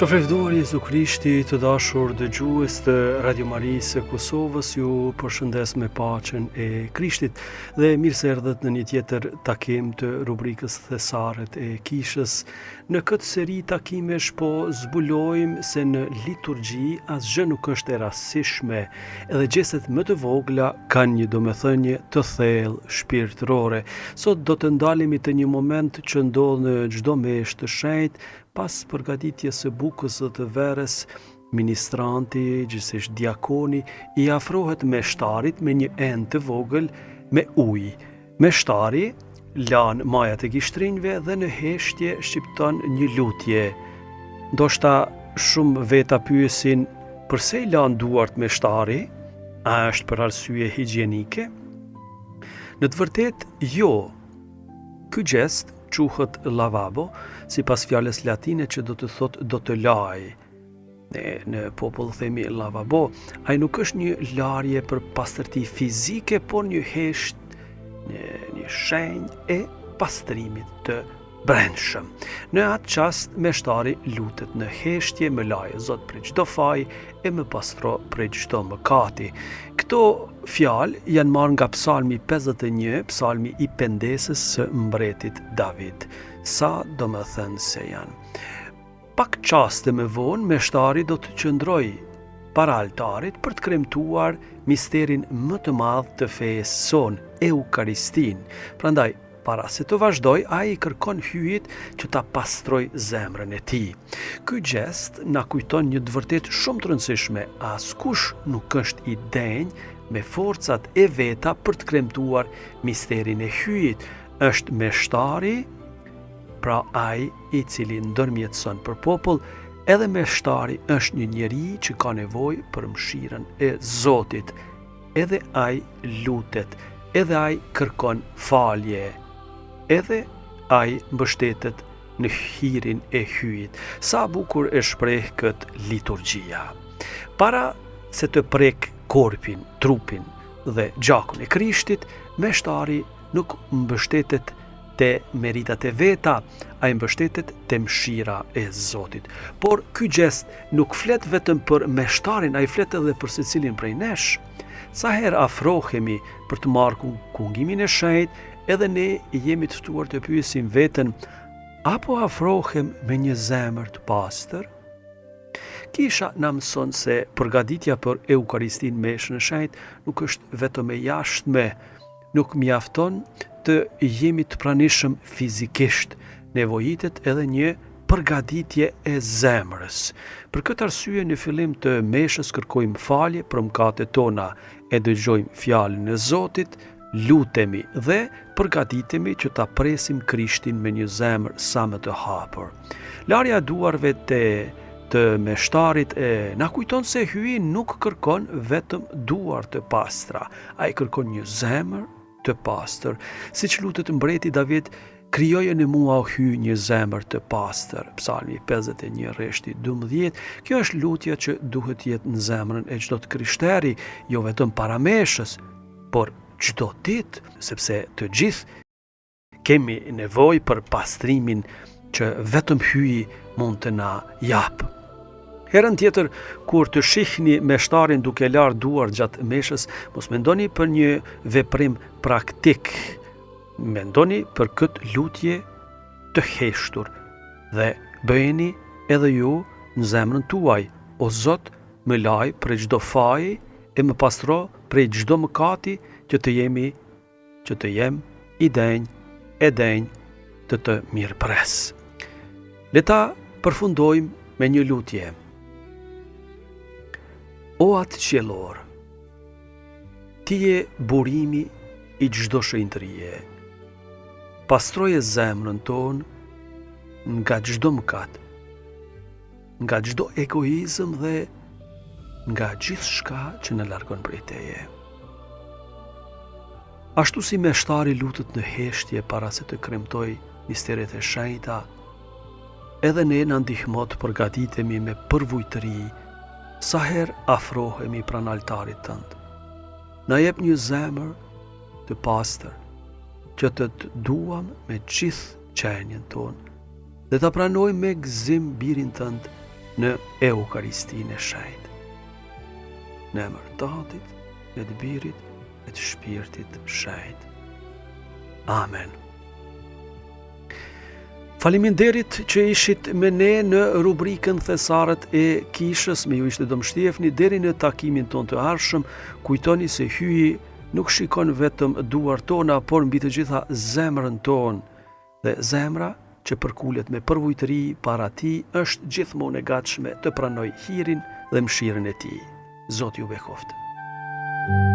Qofrefduar Jezu Krishti, të dashur dëgjues të Radio Marisë së Kosovës, ju përshëndes me paqen e Krishtit dhe mirë se erdhët në një tjetër takim të rubrikës Thesaret e Kishës. Në këtë seri takimesh po zbulojmë se në liturgji asgjë nuk është e rastësishme, edhe gjestet më të vogla kanë një domethënie të thellë shpirtërore. Sot do të ndalemi te një moment që ndodh në çdo meshë të shenjtë. Pas përgatitjes së bukës së të verës, ministranti, gjithsesi diakoni, i afrohet meshtarit me një enë të vogël me ujë. Meshtari lan majat e gishtinjve dhe në heshtje shqipton një lutje. Ndoshta shumë veta pyesin pse i lan duart meshtari? A është për arsye higjienike? Në të vërtetë jo. Ky gest quhet lavabo, sipas fjalës latine që do të thotë do të laj. Në popull themi lavabo, ai nuk është një larje për pastërti fizike, por një një shenjë e pastrimit të brendshëm. Në atë çast meshtari lutet në heshtje, më laje Zot prej çdo faj e më pastro prej çdo mëkati. Këto fjalë janë marrë nga Psalmi 51, psalmi i pendesës së mbretit David. Sa do më thënë se janë. Pak qaste më vonë, meshtari do të qëndroj para altarit për të kremtuar misterin më të madh të fesë sonë, Eukaristin. Prandaj, para se të vazhdoj, ai kërkon hyjit që ta pastroj zemrën e tij. Ky gest na kujton një të vërtetë shumë të rëndësishme. Askush nuk është i denj me forcat e veta për të kremtuar misterin e hyjit. Është meshtari, pra ai i cili ndërmjetëson për popull, edhe meshtari është një njeri që ka nevojë për mëshirën e Zotit. Edhe ai lutet, edhe ai kërkon falje, edhe ai mbështetet në hirin e hyjit. Sa bukur e shpreh këtë liturgjia. Para se të prek korpin, trupin dhe gjakun e Krishtit, meshtari nuk mbështetet te meritat e veta, ai mbështetet te mëshira e Zotit. Por ky gest nuk flet vetëm për meshtarin, ai flet edhe për secilin prej nesh. Sa herë afrohemi për të marrë kungimin e shenjtë, edhe ne jemi të ftuar të pyesim veten, apo afrohem me një zemër të pastër? Kisha na mëson se përgatitja për Eukaristin meshën e shenjtë nuk është vetëm e jashtme, nuk mjafton të jemi të pranishëm fizikisht, nevojitet edhe një përgatitje e zemrës. Për këtë arsye në fillim të meshës kërkojmë falje për mëkatet tona, e dëgjojmë fjalën e Zotit, lutemi dhe përgatitemi që ta presim Krishtin me një zemër sa më të hapur. Larja e duarve të meshtarit na kujton se hyi nuk kërkon vetëm duar të pastra, ai kërkon një zemër të pastër. Siç lutet mbreti David, krijoje në mua o hy një zemër të pastër. Psalmi 51 rreshti 12. Kjo është lutja që duhet jetë në zemrën e çdo krishteri, jo vetëm para meshës, por çdo ditë, sepse të gjithë kemi nevojë për pastrimin që vetëm hyi mund të na jap. Herën tjetër, kur të shihni meshtarin duke larë duar gjatë meshës, mos mendoni për një veprim praktik. Mendoni për këtë lutje të heshtur dhe bëjeni edhe ju në zemrën tuaj. O Zot, më laj prej çdo faji e më pastro prej çdo mëkati që të jem i denj të mirëpres. Le ta përfundojmë me një lutje. O atë qiellor, ti je burimi i çdo shenjtërie. Pastroje zemrën tonë nga çdo mëkat, nga çdo egoizëm dhe nga gjithçka që na largon prej teje. Ashtu si meshtari lutet në heshtje para se të kremtoj misteret e shenjta, edhe ne na ndihmo të përgatitemi me përvujtëri sa herë afrohemi pranë altarit tënd. Na jep një zemër të pastër, që të duam me gjithë qenjen tonë, dhe ta pranojmë me gëzim birin tënd në Eukaristinë e shenjtë. Në emër të Atit, e të Birit, e të Shpirtit shenjtë. Amen. Faleminderit që ishit me ne në rubrikën Thesaret e Kishës, me ju ishte Domshtjefni deri në takimin ton të ardhshëm. Kujtoni se Hyi nuk shikon vetëm duart tona, por mbi të gjitha zemrën tonë. Dhe zemra që përkulet me përvujtëri para Tij është gjithmonë e gatshme të pranojë hirin dhe mëshirën e Tij. Zoti ju bekoftë.